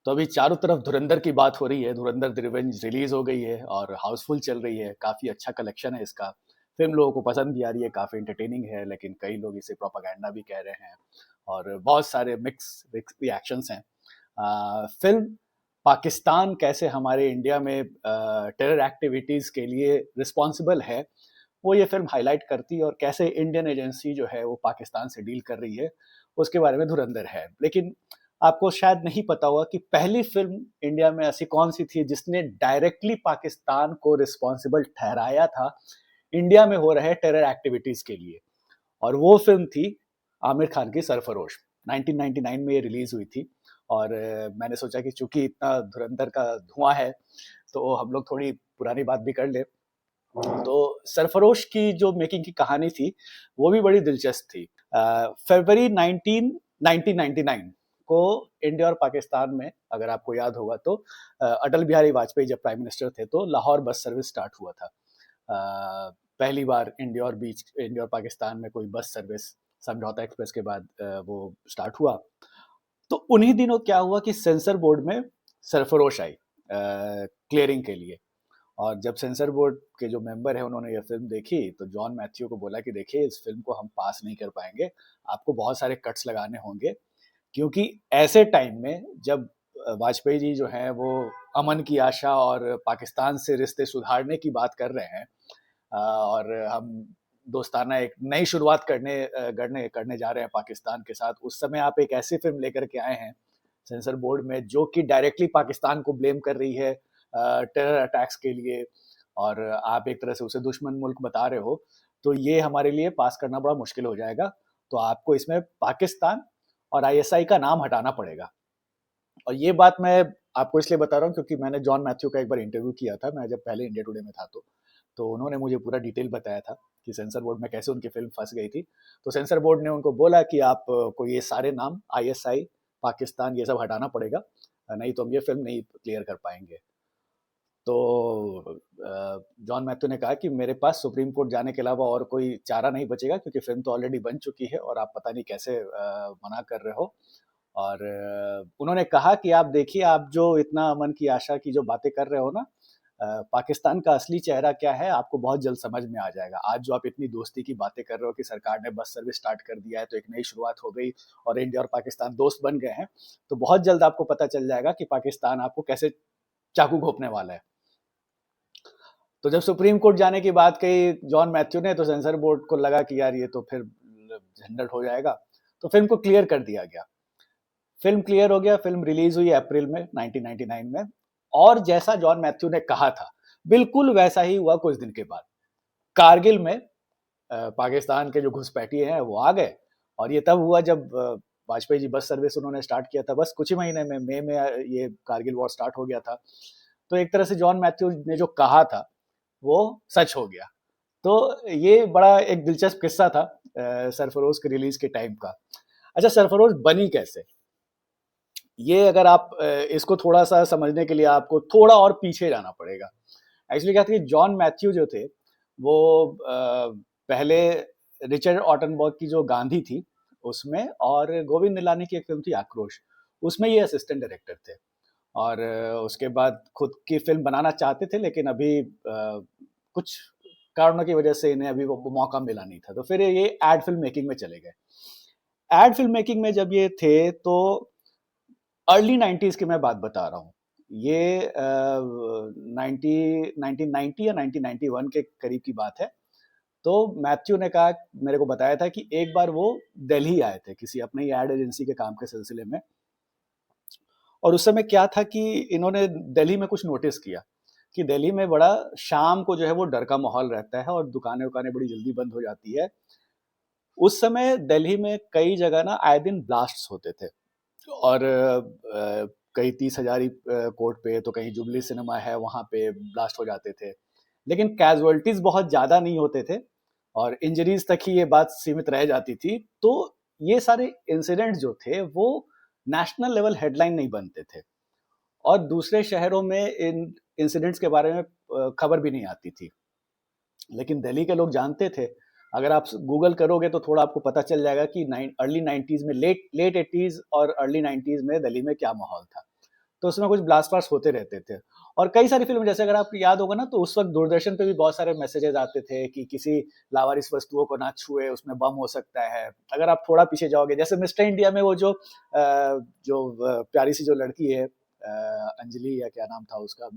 तो अभी चारों तरफ धुरंधर की बात हो रही है। धुरंधर द रिवेंज रिलीज हो गई है और हाउसफुल चल रही है। काफी अच्छा कलेक्शन है इसका। फिल्म लोगों को पसंद भी आ रही है, काफी एंटरटेनिंग है, लेकिन कई लोग इसे प्रोपागेंडा भी कह रहे हैं और बहुत सारे मिक्स रिएक्शंस हैं। फिल्म पाकिस्तान कैसे हमारे इंडिया में टेरर एक्टिविटीज के लिए रिस्पॉन्सिबल है, वो ये फिल्म हाईलाइट करती है, और कैसे इंडियन एजेंसी जो है वो पाकिस्तान से डील कर रही है उसके बारे में धुरंधर है। लेकिन आपको शायद नहीं पता होगा कि पहली फिल्म इंडिया में ऐसी कौन सी थी जिसने डायरेक्टली पाकिस्तान को रिस्पॉन्सिबल ठहराया था इंडिया में हो रहे टेरर एक्टिविटीज के लिए। और वो फिल्म थी आमिर खान की सरफरोश। 1999 में ये रिलीज हुई थी। और मैंने सोचा कि चूंकि इतना धुरंधर का धुआं है तो हम लोग थोड़ी पुरानी बात भी कर ले। तो सरफरोश की जो मेकिंग की कहानी थी वो भी बड़ी दिलचस्प थी। फरवरी 1999 को इंडिया और पाकिस्तान में, अगर आपको याद होगा तो, अटल बिहारी वाजपेयी जब प्राइम मिनिस्टर थे तो लाहौर बस सर्विस स्टार्ट हुआ था। पहली बार इंडिया और पाकिस्तान में कोई बस सर्विस समझौता एक्सप्रेस के बाद वो स्टार्ट हुआ। तो उन्हीं दिनों क्या हुआ कि सेंसर बोर्ड में सरफरोश आई क्लियरिंग के लिए। और जब सेंसर बोर्ड के जो मेंबर है उन्होंने ये फिल्म देखी तो जॉन मैथ्यू को बोला कि देखिए इस फिल्म को हम पास नहीं कर पाएंगे, आपको बहुत सारे कट्स लगाने होंगे, क्योंकि ऐसे टाइम में जब वाजपेयी जी जो हैं वो अमन की आशा और पाकिस्तान से रिश्ते सुधारने की बात कर रहे हैं, और हम दोस्ताना एक नई शुरुआत करने जा रहे हैं पाकिस्तान के साथ, उस समय आप एक ऐसी फिल्म लेकर के आए हैं सेंसर बोर्ड में जो कि डायरेक्टली पाकिस्तान को ब्लेम कर रही है टेरर अटैक्स के लिए, और आप एक तरह से उसे दुश्मन मुल्क बता रहे हो, तो ये हमारे लिए पास करना बड़ा मुश्किल हो जाएगा। तो आपको इसमें पाकिस्तान और आईएसआई का नाम हटाना पड़ेगा। और ये बात मैं आपको इसलिए बता रहा हूँ क्योंकि मैंने जॉन मैथ्यू का एक बार इंटरव्यू किया था, मैं जब पहले इंडिया टुडे में था तो उन्होंने मुझे पूरा डिटेल बताया था कि सेंसर बोर्ड में कैसे उनकी फिल्म फंस गई थी। तो सेंसर बोर्ड ने उनको बोला कि आप को ये सारे नाम आईएसआई, पाकिस्तान, ये सब हटाना पड़ेगा, नहीं तो हम ये फिल्म नहीं क्लियर कर पाएंगे। तो जॉन मैथ्यू ने कहा कि मेरे पास सुप्रीम कोर्ट जाने के अलावा और कोई चारा नहीं बचेगा, क्योंकि फिल्म तो ऑलरेडी बन चुकी है और आप पता नहीं कैसे मना कर रहे हो। और उन्होंने कहा कि आप देखिए, आप जो इतना अमन की आशा की जो बातें कर रहे हो ना, पाकिस्तान का असली चेहरा क्या है आपको बहुत जल्द समझ में आ जाएगा। आज जो आप इतनी दोस्ती की बातें कर रहे हो कि सरकार ने बस सर्विस स्टार्ट कर दिया है तो एक नई शुरुआत हो गई और इंडिया और पाकिस्तान दोस्त बन गए हैं, तो बहुत जल्द आपको पता चल जाएगा कि पाकिस्तान आपको कैसे चाकू घोंपने वाला है। तो जब सुप्रीम कोर्ट जाने की बात कही जॉन मैथ्यू ने, तो सेंसर बोर्ड को लगा कि यार ये तो फिर झंझट हो जाएगा, तो फिल्म को क्लियर कर दिया गया। फिल्म क्लियर हो गया, फिल्म रिलीज हुई अप्रैल में 1999 में। और जैसा जॉन मैथ्यू ने कहा था बिल्कुल वैसा ही हुआ। कुछ दिन के बाद कारगिल में पाकिस्तान के जो घुसपैठिए हैं वो आ गए। और ये तब हुआ जब वाजपेयी जी बस सर्विस उन्होंने स्टार्ट किया था, बस कुछ ही महीने में, मई में ये कारगिल वॉर स्टार्ट हो गया था। तो एक तरह से जॉन मैथ्यू ने जो कहा था वो सच हो गया। तो ये बड़ा एक दिलचस्प किस्सा था सरफरोश के रिलीज के टाइम का। अच्छा, सरफरोश बनी कैसे, ये अगर आप इसको थोड़ा सा समझने के लिए आपको थोड़ा और पीछे जाना पड़ेगा। एक्चुअली क्या था कि जॉन मैथ्यू जो थे वो पहले रिचर्ड ऑटनबर्ग की जो गांधी थी उसमें, और गोविंद निलानी की एक फिल्म थी आक्रोश, उसमें ये असिस्टेंट डायरेक्टर थे। और उसके बाद खुद की फिल्म बनाना चाहते थे, लेकिन अभी कुछ कारणों की वजह से इन्हें अभी वो मौका मिला नहीं था, तो फिर ये एड फिल्म मेकिंग में चले गए। एड फिल्म मेकिंग में जब ये थे तो अर्ली 90s की मैं बात बता रहा हूँ। ये 1990 या 1991 के करीब की बात है। तो मैथ्यू ने कहा, मेरे को बताया था कि एक बार वो दिल्ली आए थे किसी अपने ही एड एजेंसी के काम के सिलसिले में। और उस समय क्या था कि इन्होंने दिल्ली में कुछ नोटिस किया कि दिल्ली में बड़ा शाम को जो है वो डर का माहौल रहता है और दुकानें उकानें बड़ी जल्दी बंद हो जाती है। उस समय दिल्ली में कई जगह ना आए दिन ब्लास्ट्स होते थे। और कहीं 30 हजारी कोर्ट पे, तो कहीं जुबली सिनेमा है वहाँ पे ब्लास्ट हो जाते थे। लेकिन कैजुअलिटीज बहुत ज़्यादा नहीं होते थे और इंजरीज तक ही ये बात सीमित रह जाती थी। तो ये सारे इंसिडेंट्स जो थे वो नेशनल लेवल हेडलाइन नहीं बनते थे और दूसरे शहरों में इन इंसिडेंट्स के बारे में खबर भी नहीं आती थी। लेकिन दिल्ली के लोग जानते थे। अगर आप गूगल करोगे तो थोड़ा आपको पता चल जाएगा कि अर्ली 90s में, लेट लेट 80s और अर्ली 90s में दिल्ली में क्या माहौल था। तो उसमें कुछ ब्लास्ट वास्ट होते रहते थे। और कई सारी फिल्म, जैसे अगर आपको याद होगा ना, तो उस वक्त दूरदर्शन पे भी बहुत सारे मैसेजेस आते थे कि किसी लावारिस वस्तुओं को ना छुए, उसमें बम हो सकता है। अगर आप थोड़ा पीछे जाओगे, जैसे मिस्टर इंडिया में वो प्यारी सी जो लड़की है, अंजलि या क्या नाम था उसका,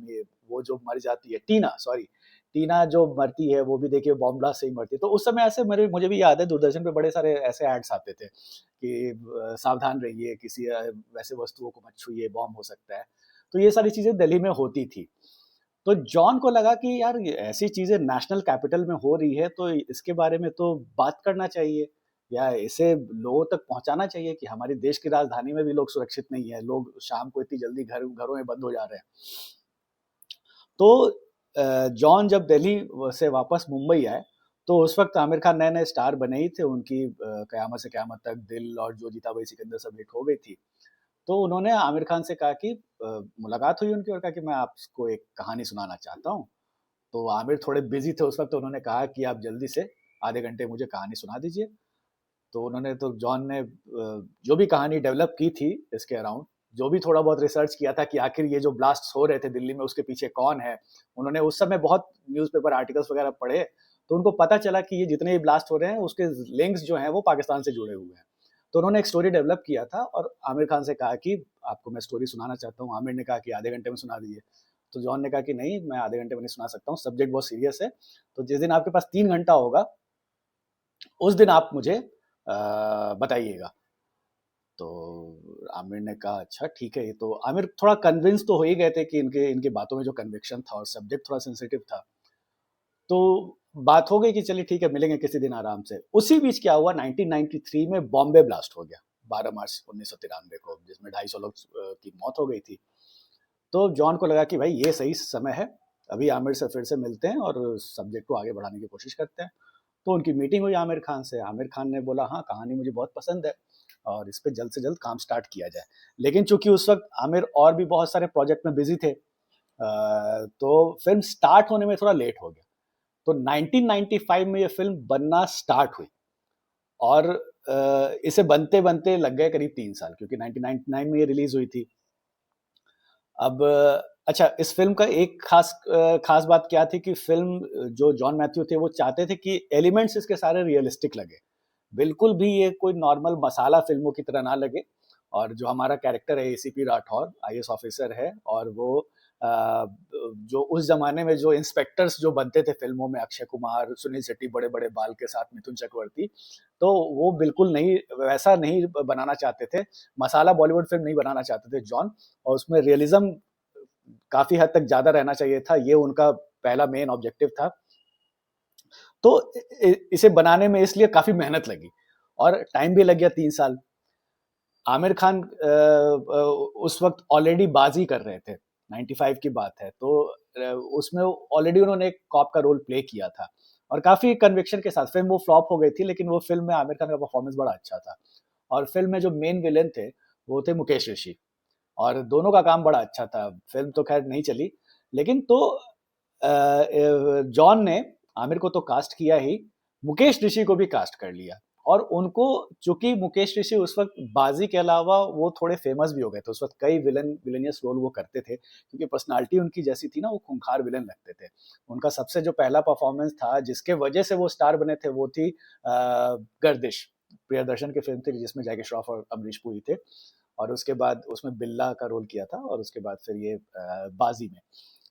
वो जो मर जाती है, टीना, सॉरी, टीना जो मरती है, वो भी देखिए बॉम्ब ब्लास्ट से ही मरती है। तो उस समय ऐसे मुझे भी याद है, दूरदर्शन पे बड़े सारे ऐसे एड्स आते थे कि सावधान रहिए, किसी वैसे वस्तुओं को मत छुइए, बॉम्ब हो सकता है। तो ये सारी चीजें दिल्ली में होती थी। तो जॉन को लगा कि यार ये ऐसी चीजें नेशनल कैपिटल में हो रही है, तो इसके बारे में तो बात करना चाहिए, या इसे लोगों तक पहुंचाना चाहिए कि हमारे देश की राजधानी में भी लोग सुरक्षित नहीं है, लोग शाम को इतनी जल्दी घरों में बंद हो जा रहे हैं। तो जॉन जब दिल्ली से वापस मुंबई आए, तो उस वक्त आमिर खान नए नए स्टार बने ही थे, उनकी कयामत से कयामत तक, दिल और जो जीता वही सिकंदर सब हिट हो गई थी। तो उन्होंने आमिर खान से कहा कि मुलाकात हुई उनकी, और कहा कि मैं आपको एक कहानी सुनाना चाहता हूँ। तो आमिर थोड़े बिजी थे उस वक्त, तो उन्होंने कहा कि आप जल्दी से आधे घंटे मुझे कहानी सुना दीजिए। तो जॉन ने जो भी कहानी डेवलप की थी इसके अराउंड, जो भी थोड़ा बहुत रिसर्च किया था कि आखिर ये जो ब्लास्ट हो रहे थे दिल्ली में, उसके पीछे कौन है, उन्होंने उस समय बहुत न्यूज़पेपर आर्टिकल्स वगैरह पढ़े, तो उनको पता चला कि ये जितने भी ब्लास्ट हो रहे हैं उसके लिंक्स जो हैं वो पाकिस्तान से जुड़े हुए हैं। तो उन्होंने एक स्टोरी डेवलप किया था और आमिर खान से कहा कि आपको मैं स्टोरी सुनाना चाहता हूँ। आमिर ने कहा कि आधे घंटे में सुना दीजिए। तो जॉन ने कहा कि नहीं, मैं आधे घंटे में नहीं सुना सकता हूँ, सब्जेक्ट बहुत सीरियस है। तो जिस दिन आपके पास 3 घंटा होगा, उस दिन आप मुझे बताइएगा। तो आमिर ने कहा अच्छा ठीक है। ये तो आमिर थोड़ा कन्विंस तो हो ही गए थे कि इनके इनकी बातों में जो कन्विक्शन था, और सब्जेक्ट थोड़ा सेंसिटिव था। तो बात हो गई कि चलिए ठीक है, मिलेंगे किसी दिन आराम से। उसी बीच क्या हुआ, 1993 में बॉम्बे ब्लास्ट हो गया, 12 मार्च 1993 को, जिसमें 250 लोग की मौत हो गई थी। तो जॉन को लगा कि भाई ये सही समय है, अभी आमिर से फिर से मिलते हैं और सब्जेक्ट को आगे बढ़ाने की कोशिश करते हैं। तो उनकी मीटिंग हुई आमिर खान से। आमिर खान ने बोला हाँ, कहानी मुझे बहुत पसंद है और इस पे जल्द से जल्द काम स्टार्ट किया जाए। लेकिन चूंकि उस वक्त आमिर और भी बहुत सारे प्रोजेक्ट में बिजी थे, तो फिल्म स्टार्ट होने में थोड़ा लेट हो गया। तो 1995 में ये फिल्म बनना स्टार्ट हुई, और इसे बनते बनते लग गए करीब 3 साल, क्योंकि 1999 में ये रिलीज हुई थी। अब अच्छा, इस फिल्म का एक खास बात क्या थी कि फिल्म जो जॉन मैथ्यू थे वो चाहते थे कि एलिमेंट्स इसके सारे रियलिस्टिक लगे, बिल्कुल भी ये कोई नॉर्मल मसाला फिल्मों की तरह ना लगे। और जो हमारा कैरेक्टर है एसीपी राठौर, आईएएस ऑफिसर है, और वो जो उस जमाने में जो इंस्पेक्टर्स जो बनते थे फिल्मों में, अक्षय कुमार, सुनील शेट्टी, बड़े बड़े बाल के साथ, मिथुन चक्रवर्ती, तो वो बिल्कुल नहीं, वैसा नहीं बनाना चाहते थे, मसाला बॉलीवुड फिल्म नहीं बनाना चाहते थे जॉन। और उसमें रियलिज्म काफी हद तक ज्यादा रहना चाहिए था, ये उनका पहला मेन ऑब्जेक्टिव था। तो इसे बनाने में इसलिए काफी मेहनत लगी, और टाइम भी लग गया 3 साल। आमिर खान उस वक्त ऑलरेडी बाजी कर रहे थे, 95 की बात है। तो उसमें ऑलरेडी उन्होंने एक कॉप का रोल प्ले किया था, और काफी कन्विक्शन के साथ। फिल्म वो फ्लॉप हो गई थी, लेकिन वो फिल्म में आमिर खान का परफॉर्मेंस बड़ा अच्छा था। और फिल्म में जो मेन विलेन थे वो थे मुकेश ऋषि, और दोनों का काम बड़ा अच्छा था। फिल्म तो खैर नहीं चली, लेकिन तो जॉन ने आमिर को तो कास्ट किया ही, मुकेश ऋषि को भी कास्ट कर लिया। और उनको, चूंकि मुकेश ऋषि उस वक्त बाजी के अलावा वो थोड़े फेमस भी हो गए थे, उस वक्त कई विलेनियस रोल वो करते थे, क्योंकि पर्सनालिटी उनकी जैसी थी ना, वो खूंखार विलन लगते थे। उनका सबसे जो पहला परफॉर्मेंस था, जिसके वजह से वो स्टार बने थे, वो थी गर्दिश, प्रियदर्शन की फिल्म थी, जिसमें जैकी श्रॉफ और अमरीश पुरी थे। और उसके बाद उसमें बिल्ला का रोल किया था, और उसके बाद फिर ये बाजी में।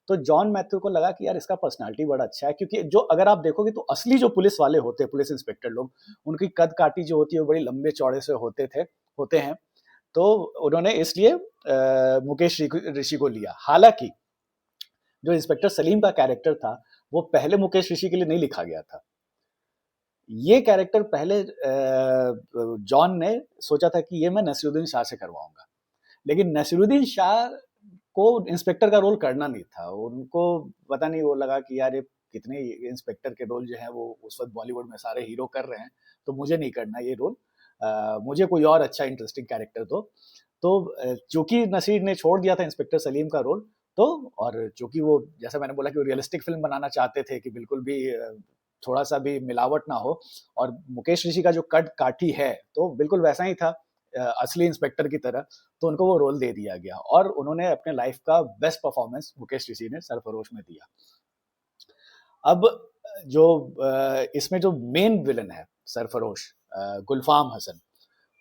तो जॉन मैथ्यू को लगा कि यार इसका पर्सनालिटी बड़ा अच्छा है, क्योंकि जो अगर आप देखोगे तो असली जो पुलिस वाले होते हैं, पुलिस इंस्पेक्टर लोग, उनकी कद काटी जो होती है वो बड़ी लंबे चौड़े से होते हैं। तो उन्होंने इसलिए मुकेश ऋषि को लिया। हालांकि जो इंस्पेक्टर सलीम का कैरेक्टर था, वो पहले मुकेश ऋषि के लिए नहीं लिखा गया था। ये कैरेक्टर पहले जॉन ने सोचा था कि ये मैं नसीरुद्दीन शाह से करवाऊंगा, लेकिन नसीरुद्दीन शाह को इंस्पेक्टर का रोल करना नहीं था। उनको पता नहीं, वो लगा कि यार ये कितने इंस्पेक्टर के रोल जो है वो उस वक्त बॉलीवुड में सारे हीरो कर रहे हैं, तो मुझे नहीं करना ये रोल, मुझे कोई और अच्छा इंटरेस्टिंग कैरेक्टर दो। तो चूंकि नसीर ने छोड़ दिया था इंस्पेक्टर सलीम का रोल, तो और चूंकि वो, जैसा मैंने बोला कि वो रियलिस्टिक फिल्म बनाना चाहते थे कि बिल्कुल भी थोड़ा सा भी मिलावट ना हो, और मुकेश ऋषि का जो कट काठी है तो बिल्कुल वैसा ही था, असली इंस्पेक्टर की तरह, तो उनको वो रोल दे दिया गया और उन्होंने अपने लाइफ का बेस्ट परफॉर्मेंस मुकेश ऋषि ने सरफरोश में दिया। अब जो इसमें जो मेन विलन है सरफरोश, गुलफाम हसन,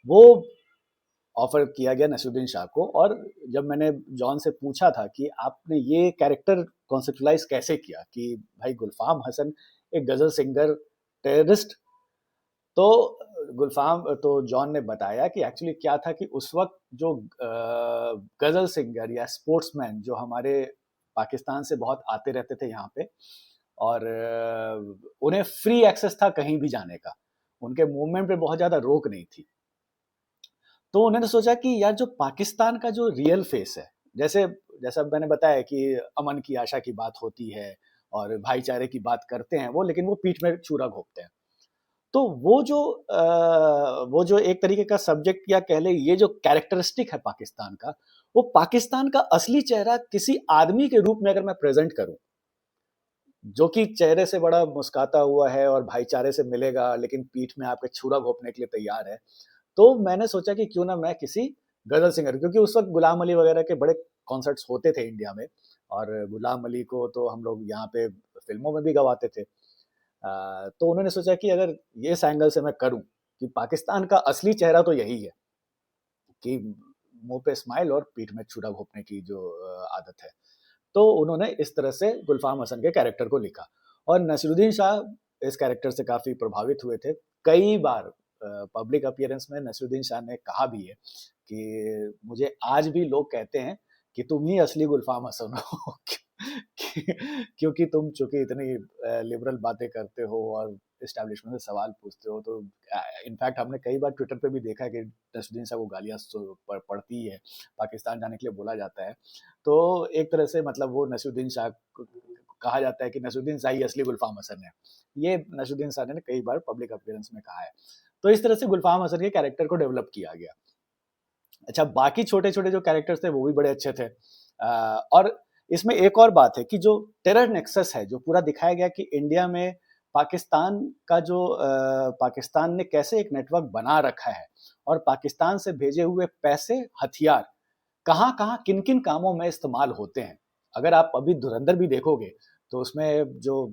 वो ऑफर किया गया नसीरुद्दीन शाह को। और जब मैंने जॉन से पूछा था कि आपने ये कैरेक्टर कॉन्सेप्चुलाइज कैसे किया कि भाई गुलफाम हसन एक गजल सिंगर, टेररिस्ट, तो तो जॉन ने बताया कि एक्चुअली क्या था कि उस वक्त जो गजल सिंगर या स्पोर्ट्समैन जो हमारे पाकिस्तान से बहुत आते रहते थे यहाँ पे, और उन्हें फ्री एक्सेस था कहीं भी जाने का, उनके मूवमेंट पे बहुत ज्यादा रोक नहीं थी। तो उन्होंने सोचा कि यार जो पाकिस्तान का जो रियल फेस है, जैसे जैसा मैंने बताया कि अमन की आशा की बात होती है और भाईचारे की बात करते हैं वो, लेकिन वो पीठ में छुरा घोंपते हैं। तो वो जो एक तरीके का सब्जेक्ट या कह ले ये जो कैरेक्टरिस्टिक है पाकिस्तान का, वो पाकिस्तान का असली चेहरा किसी आदमी के रूप में अगर मैं प्रेजेंट करूं, जो कि चेहरे से बड़ा मुस्काता हुआ है और भाईचारे से मिलेगा लेकिन पीठ में आपके छुरा घोंपने के लिए तैयार है, तो मैंने सोचा कि क्यों ना मैं किसी गजल सिंगर, क्योंकि उस वक्त गुलाम अली वगैरह के बड़े कॉन्सर्ट्स होते थे इंडिया में, और गुलाम अली को तो हम लोग यहाँ पे फिल्मों में भी गवाते थे। तो उन्होंने सोचा कि अगर ये इस एंगल से मैं करूं कि पाकिस्तान का असली चेहरा तो यही है कि मुंह पे स्माइल और पीठ में छुरा घोंपने की जो आदत है, तो उन्होंने इस तरह से गुलफाम हसन के कैरेक्टर को लिखा। और नसीरुद्दीन शाह इस कैरेक्टर से काफी प्रभावित हुए थे। कई बार पब्लिक अपीयरेंस में नसीरुद्दीन शाह ने कहा भी है कि मुझे आज भी लोग कहते हैं कि तुम ही असली गुलफाम हसन हो क्योंकि तुम चूंकि इतनी लिबरल बातें करते हो और इस्टेब्लिशमेंट से सवाल पूछते हो। तो इनफैक्ट हमने कई बार ट्विटर पे भी देखा कि नसीरुद्दीन शाह को गालियां पड़ती है, पाकिस्तान जाने के लिए बोला जाता है। तो एक तरह से मतलब वो नसीरुद्दीन शाह कहा जाता है कि नसीरुद्दीन शाह ही असली गुलफाम हसन है। ये नसीरुद्दीन शाह ने कई बार पब्लिक अपीयरेंस में कहा है। तो इस तरह से गुलफाम हसन के कैरेक्टर को डेवलप किया गया। अच्छा, बाकी छोटे छोटे जो कैरेक्टर्स थे वो भी बड़े अच्छे थे। और इसमें एक और बात है कि जो टेरर नेक्सस है जो पूरा दिखाया गया कि इंडिया में पाकिस्तान का जो पाकिस्तान ने कैसे एक नेटवर्क बना रखा है और पाकिस्तान से भेजे हुए पैसे, हथियार कहाँ कहाँ किन किन कामों में इस्तेमाल होते हैं। अगर आप अभी धुरंधर भी देखोगे तो उसमें जो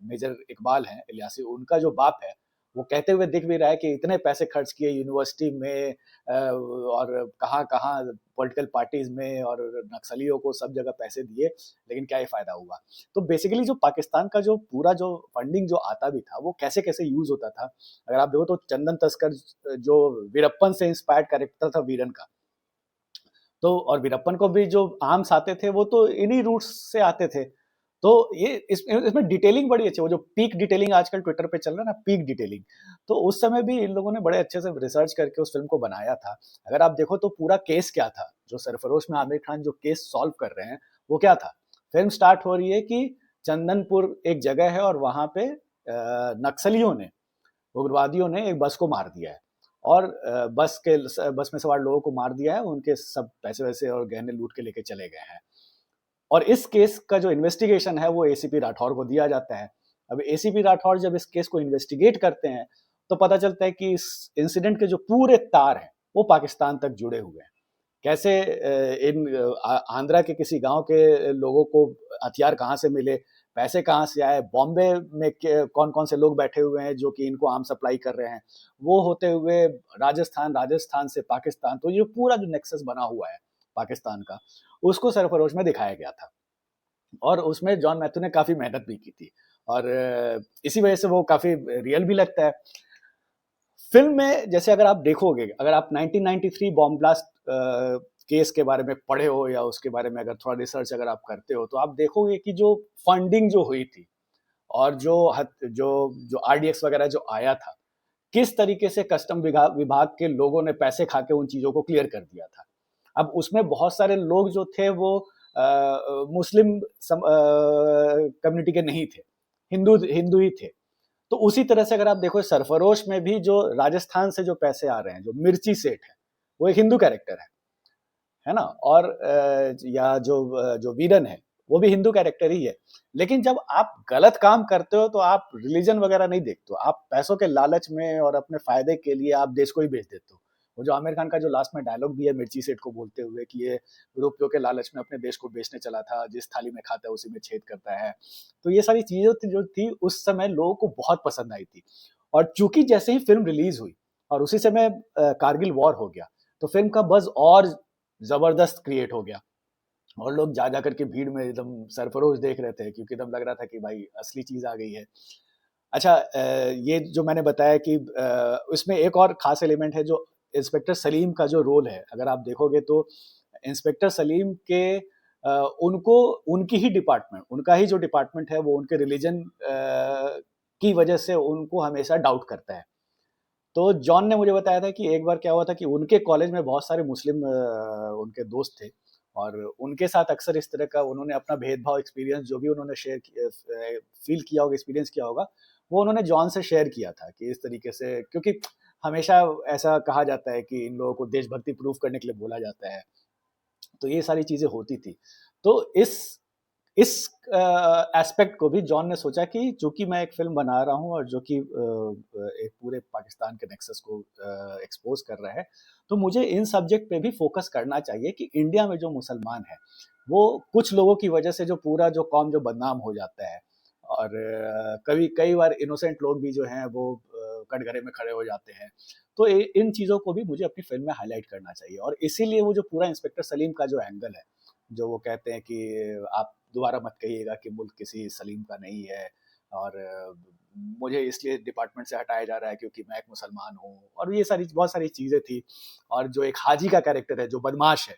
मेजर इकबाल हैं इलियासी, उनका जो बाप है, वो कहते हुए दिख भी रहा है कि इतने पैसे खर्च किए यूनिवर्सिटी में और कहाँ कहाँ पॉलिटिकल पार्टीज में और नक्सलियों को सब जगह पैसे दिए, लेकिन क्या ही फायदा हुआ। तो बेसिकली जो पाकिस्तान का जो पूरा जो फंडिंग जो आता भी था वो कैसे कैसे यूज होता था। अगर आप देखो तो चंदन तस्कर जो वीरप्पन से इंस्पायर्ड कैरेक्टर था वीरन का, तो और वीरप्पन को भी जो आर्म्स आते थे वो तो इन्हीं रूट्स से आते थे। तो ये इसमें डिटेलिंग बड़ी अच्छी, वो जो पीक डिटेलिंग आजकल ट्विटर पे चल रहा है ना, पीक डिटेलिंग, तो उस समय भी इन लोगों ने बड़े अच्छे से रिसर्च करके उस फिल्म को बनाया था। अगर आप देखो तो पूरा केस क्या था, जो सरफरोश में आमिर खान जो केस सॉल्व कर रहे हैं वो क्या था। फिल्म स्टार्ट हो रही है कि चंदनपुर एक जगह है और वहां पे नक्सलियों ने, उग्रवादियों ने एक बस को मार दिया है और बस में सवार लोगों को मार दिया है, उनके सब पैसे वैसे और गहने लूट के लेके चले गए हैं। और इस केस का जो इन्वेस्टिगेशन है वो एसीपी राठौर को दिया जाता है। अब एसीपी राठौर जब इस केस को इन्वेस्टिगेट करते हैं तो पता चलता है कि इस इंसिडेंट के जो पूरे तार हैं वो पाकिस्तान तक जुड़े हुए हैं। कैसे आंध्रा के किसी गांव के लोगों को हथियार कहाँ से मिले, पैसे कहाँ से आए, बॉम्बे में कौन कौन से लोग बैठे हुए हैं जो कि इनको आर्म सप्लाई कर रहे हैं, वो होते हुए राजस्थान, राजस्थान से पाकिस्तान, तो ये पूरा जो नेक्सस बना हुआ है पाकिस्तान का, उसको सरफरोश में दिखाया गया था। और उसमें जॉन मैथ्यू ने काफी मेहनत भी की थी और इसी वजह से वो काफी रियल भी लगता है। फिल्म में जैसे अगर आप देखोगे, अगर आप 1993 बॉम्ब ब्लास्ट केस के बारे में पढ़े हो या उसके बारे में अगर थोड़ा रिसर्च अगर आप करते हो तो आप देखोगे कि जो फंडिंग जो हुई थी और जो जो आरडीएक्स वगैरह जो आया था, किस तरीके से कस्टम विभाग के लोगों ने पैसे खा के उन चीजों को क्लियर कर दिया था। अब उसमें बहुत सारे लोग जो थे वो मुस्लिम कम्युनिटी के नहीं थे, हिंदू हिंदू ही थे। तो उसी तरह से अगर आप देखो सरफरोश में भी जो राजस्थान से जो पैसे आ रहे हैं, जो मिर्ची सेठ है वो एक हिंदू कैरेक्टर है ना, और या जो वीरन है वो भी हिंदू कैरेक्टर ही है। लेकिन जब आप गलत काम करते हो तो आप रिलीजन वगैरह नहीं देखते हो, आप पैसों के लालच में और अपने फायदे के लिए आप देश को ही बेच देते हो। वो जो आमिर खान का जो लास्ट में डायलॉग भी है मिर्ची सेठ को बोलते हुए कि ये रुपयों के लालच में अपने देश को बेचने चला था, जिस थाली में खाता है उसी में छेद करता है। तो ये सारी चीजें जो थी उस समय लोगों को बहुत पसंद आई थी। और चूंकि जैसे ही फिल्म रिलीज हुई और उसी समय कारगिल वॉर हो गया, तो फिल्म का बज और जबरदस्त क्रिएट हो गया और लोग जा जा करके भीड़ में एकदम सरफरोश देख रहे थे, क्योंकि एकदम लग रहा था कि भाई असली चीज आ गई है। अच्छा, ये जो मैंने बताया कि इसमें एक और खास एलिमेंट है, जो इंस्पेक्टर सलीम का जो रोल है, अगर आप देखोगे तो इंस्पेक्टर सलीम के उनको उनकी ही डिपार्टमेंट, उनका ही जो डिपार्टमेंट है वो उनके रिलीजन की वजह से उनको हमेशा डाउट करता है। तो जॉन ने मुझे बताया था कि एक बार क्या हुआ था कि उनके कॉलेज में बहुत सारे मुस्लिम उनके दोस्त थे और उनके साथ अक्सर इस तरह का उन्होंने अपना भेदभाव एक्सपीरियंस जो भी उन्होंने शेयर फील किया होगा, एक्सपीरियंस किया होगा, वो उन्होंने जॉन से शेयर किया था कि इस तरीके से, क्योंकि हमेशा ऐसा कहा जाता है कि इन लोगों को देशभक्ति प्रूफ करने के लिए बोला जाता है। तो ये सारी चीजें होती थी। तो इस एस्पेक्ट को भी जॉन ने सोचा कि चूंकि मैं एक फिल्म बना रहा हूँ और जो कि एक पूरे पाकिस्तान के नेक्सस को एक्सपोज कर रहा है, तो मुझे इन सब्जेक्ट पे भी फोकस करना चाहिए कि इंडिया में जो मुसलमान है वो कुछ लोगों की वजह से जो पूरा जो कौम जो बदनाम हो जाता है, और कभी कई बार इनोसेंट लोग भी जो हैं वो कटघरे में खड़े हो जाते हैं। तो इन चीज़ों को भी मुझे अपनी फिल्म में हाईलाइट करना चाहिए, और इसीलिए वो जो पूरा इंस्पेक्टर सलीम का जो एंगल है, जो वो कहते हैं कि आप दोबारा मत कहिएगा कि मुल्क किसी सलीम का नहीं है, और मुझे इसलिए डिपार्टमेंट से हटाया जा रहा है क्योंकि मैं एक मुसलमान हूँ, और ये सारी बहुत सारी चीज़ें थी। और जो एक हाजी का कैरेक्टर है जो बदमाश है,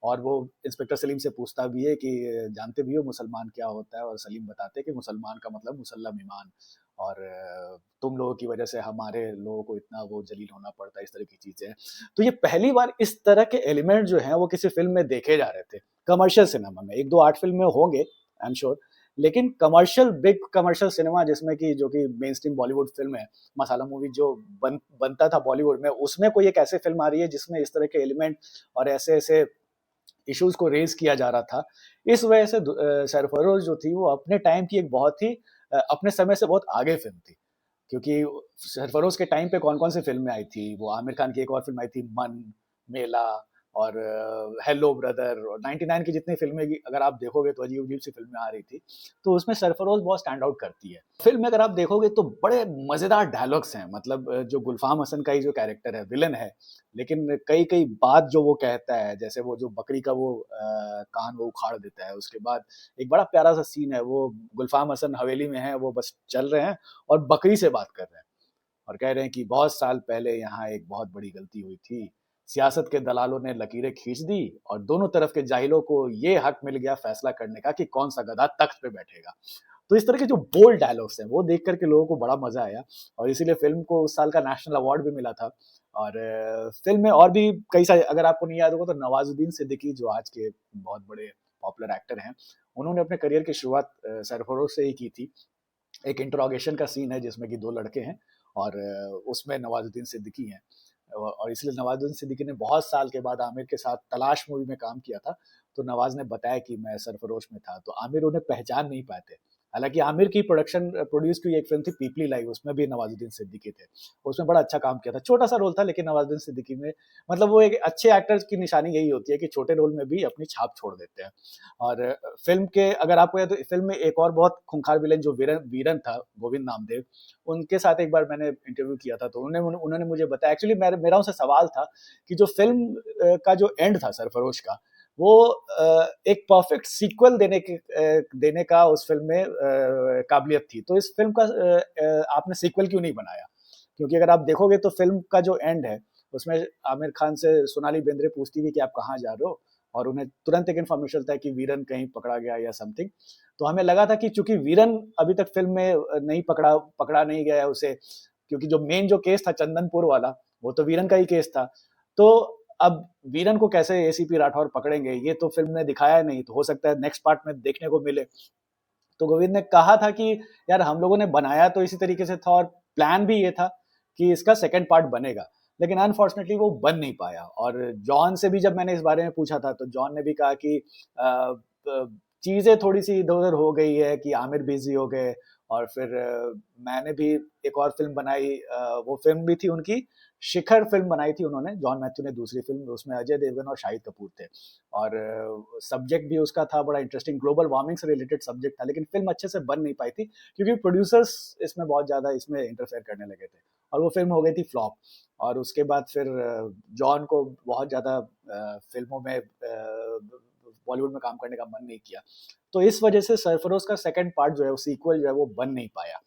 और वो इंस्पेक्टर सलीम से पूछता भी है कि जानते भी हो मुसलमान क्या होता है, और सलीम बताते हैं कि मुसलमान का मतलब मुसल्लम ईमान, और तुम लोगों की वजह से हमारे लोगों को इतना वो जलील होना पड़ता है, इस तरह की चीजें हैं। तो ये पहली बार इस तरह के एलिमेंट जो हैं वो किसी फिल्म में देखे जा रहे थे कमर्शियल सिनेमा में। एक दो आर्ट फिल्म में होंगे आई एम श्योर, लेकिन कमर्शियल, बिग कमर्शियल सिनेमा जिसमें कि जो कि मेन स्ट्रीम बॉलीवुड फिल्म है, मसाला मूवी जो बनता था बॉलीवुड में, उसमें कोई एक ऐसे फिल्म आ रही है जिसमें इस तरह के एलिमेंट और ऐसे ऐसे इश्यूज को रेज किया जा रहा था। इस वजह से सरफरोश जो थी वो अपने टाइम की एक बहुत ही अपने समय से बहुत आगे फिल्म थी। क्योंकि सरफरोश के टाइम पे कौन कौन सी फिल्में आई थी, वो आमिर खान की एक और फिल्म आई थी मन, मेला, और हेलो ब्रदर, और 99 की जितनी फिल्में अगर आप देखोगे तो अजीब अजीब सी फिल्में आ रही थी, तो उसमें सरफरोश बहुत स्टैंड आउट करती है। फिल्म में अगर आप देखोगे तो बड़े मजेदार डायलॉग्स हैं, मतलब जो गुलफाम हसन का ही जो कैरेक्टर है, विलन है, लेकिन कई कई बात जो वो कहता है, जैसे वो जो बकरी का वो कान वो उखाड़ देता है, उसके बाद एक बड़ा प्यारा सा सीन है, वो गुलफाम हसन हवेली में है, वो बस चल रहे हैं और बकरी से बात कर रहे हैं और कह रहे हैं कि बहुत साल पहले यहाँ एक बहुत बड़ी गलती हुई थी, सियासत के दलालों ने लकीरें खींच दी और दोनों तरफ के जाहिलों को ये हक मिल गया फैसला करने का कि कौन सा गधा तख्त पे बैठेगा। तो इस तरह के जो बोल्ड डायलॉग्स हैं वो देख करके लोगों को बड़ा मजा आया, और इसीलिए फिल्म को उस साल का नेशनल अवार्ड भी मिला था। और फिल्म में और भी कई सारे, अगर आपको नहीं याद होगा तो नवाजुद्दीन सिद्दीकी जो आज के बहुत बड़े पॉपुलर एक्टर हैं, उन्होंने अपने करियर की शुरुआत सरफरोश से ही की थी। एक इंट्रोगेशन का सीन है जिसमें कि दो लड़के हैं और उसमें नवाजुद्दीन सिद्दीकी हैं, और इसलिए नवाजुद्दीन सिद्दीकी ने बहुत साल के बाद आमिर के साथ तलाश मूवी में काम किया था। तो नवाज ने बताया कि मैं सरफरोश में था, तो आमिर उन्हें पहचान नहीं पाए थे। हालांकि आमिर की प्रोडक्शन प्रोड्यूस की एक फिल्म थी पीपली लाइव, उसमें भी नवाजुद्दीन सिद्दीकी थे, उसमें बड़ा अच्छा काम किया था। छोटा सा रोल था लेकिन नवाजुद्दीन सिद्दीकी में, मतलब वो एक अच्छे एक्टर्स की निशानी यही होती है कि छोटे रोल में भी अपनी छाप छोड़ देते हैं। और फिल्म के अगर आपको याद तो फिल्म में एक और बहुत खूंखार विलेन जो वीरन वीरन था, गोविंद नामदेव, उनके साथ एक बार मैंने इंटरव्यू किया था, तो उन्होंने मुझे बताया, एक्चुअली मेरा उनसे सवाल था कि जो फिल्म का जो एंड था सरफरोश का, वो एक परफेक्ट सीक्वल देने का उस फिल्म में काबिलियत थी, तो इस फिल्म का आपने सीक्वल क्यों नहीं बनाया? क्योंकि अगर आप देखोगे तो फिल्म का जो एंड है उसमें आमिर खान से सोनाली बेंद्रे पूछती थी कि आप कहाँ जा रहे हो, और उन्हें तुरंत एक इन्फॉर्मेशन होता है कि वीरन कहीं पकड़ा गया या समथिंग। तो हमें लगा था कि चूंकि वीरन अभी तक फिल्म में नहीं पकड़ा नहीं गया है उसे, क्योंकि जो मेन जो केस था चंदनपुर वाला, वो तो वीरन का ही केस था। तो अब वीरन को कैसे एसीपी राठौर पकड़ेंगे, ये तो फिल्म ने दिखाया नहीं, तो हो सकता है नेक्स्ट पार्ट में देखने को मिले। तो गोविंद ने कहा था कि यार हम लोगों ने बनाया तो इसी तरीके से था और प्लान भी ये था कि इसका सेकंड पार्ट बनेगा, लेकिन अनफॉर्चुनेटली वो बन नहीं पाया। और जॉन से भी जब मैंने इस बारे में पूछा था तो जॉन ने भी कहा कि चीजें थोड़ी सी इधर उधर हो गई है कि आमिर बिजी हो गए और फिर मैंने भी एक और फ़िल्म बनाई, वो फ़िल्म भी थी उनकी, शिखर फ़िल्म बनाई थी उन्होंने, जॉन मैथ्यू ने दूसरी फ़िल्म, उसमें अजय देवगन और शाहिद कपूर थे। और सब्जेक्ट भी उसका था बड़ा इंटरेस्टिंग, ग्लोबल वार्मिंग से रिलेटेड सब्जेक्ट था, लेकिन फ़िल्म अच्छे से बन नहीं पाई थी, क्योंकि प्रोड्यूसर्स इसमें बहुत ज़्यादा इसमें इंटरफेयर करने लगे थे, और वो फ़िल्म हो गई थी फ्लॉप। और उसके बाद फिर जॉन को बहुत ज़्यादा फ़िल्मों में बॉलीवुड में काम करने का मन नहीं किया। तो इस वजह से सरफरोश का सेकंड पार्ट जो है, वो सीक्वल जो है वो बन नहीं पाया।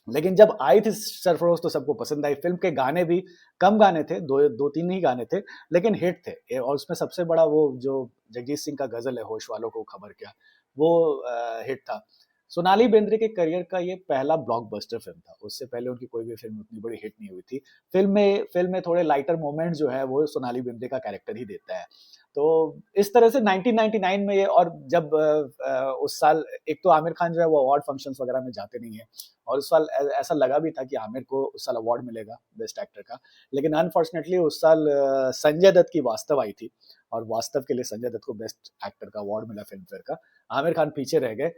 लेकिन जब आई थी सरफरोश तो सबको पसंद आई। फ़िल्म के गाने भी कम गाने थे, 2-3 ही गाने थे, लेकिन हिट थे। और उसमें सबसे बड़ा वो जो जगजीत सिंह का गज़ल है, होश वालों को खबर क्या, वो हिट था। सोनाली बेंद्रे के करियर का ये पहला ब्लॉकबस्टर फ़िल्म था। उससे पहले उनकी कोई भी फ़िल्म उतनी बड़ी हिट नहीं हुई थी। फ़िल्म में थोड़े लाइटर मोमेंट्स जो है, वो सोनाली बेंद्रे का कैरेक्टर ही देता है। तो इस तरह से 1999 में ये, और जब उस साल एक तो आमिर खान जो है वो अवार्ड फंक्शंस वगैरह में जाते नहीं है, और उस साल ऐसा लगा भी था कि आमिर को उस साल अवार्ड मिलेगा बेस्ट एक्टर का, लेकिन अनफॉर्चुनेटली उस साल संजय दत्त की वास्तव आई थी, और वास्तव के लिए संजय दत्त को बेस्ट एक्टर का अवार्ड मिला फिल्म फेयर का। आमिर खान पीछे रह गए।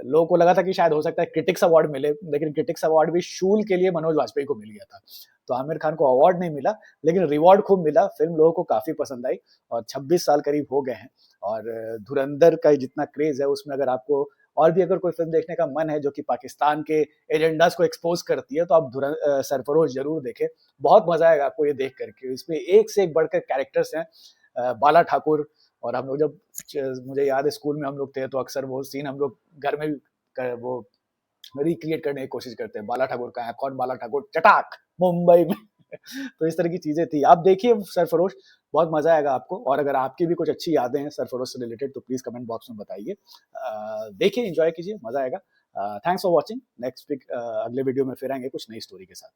लोगों को लगा था कि शायद हो सकता है क्रिटिक्स अवार्ड मिले, लेकिन क्रिटिक्स अवार्ड भी शूल के लिए मनोज वाजपेयी को मिल गया था। तो आमिर खान को अवार्ड नहीं मिला, लेकिन रिवॉर्ड खूब मिला। फिल्म लोगों को काफी पसंद आई, और 26 साल करीब हो गए हैं। और धुरंधर का जितना क्रेज है, उसमें अगर आपको और भी अगर कोई फिल्म देखने का मन है जो कि पाकिस्तान के एजेंडाज को एक्सपोज करती है, तो आप सरफरोश जरूर देखें। बहुत मजा आएगा आपको ये देख करके। इसमें एक से एक बढ़कर कैरेक्टर्स हैं। बाला ठाकुर, और हम लोग जब मुझे याद है स्कूल में हम लोग थे, तो अक्सर वो सीन हम लोग घर में भी वो रिक्रिएट करने की कोशिश करते हैं। बाला ठाकुर कहाँ है, कौन बाला ठाकुर, चटाक मुंबई में। तो इस तरह की चीजें थी। आप देखिए सरफरोश, बहुत मजा आएगा आपको। और अगर आपकी भी कुछ अच्छी यादें हैं सरफरोश से रिलेटेड, तो प्लीज कमेंट बॉक्स में बताइए। देखिए, एंजॉय कीजिए, मजा आएगा। Thanks for watching. Next week अगले वीडियो में फिर आएंगे कुछ नई स्टोरी के साथ।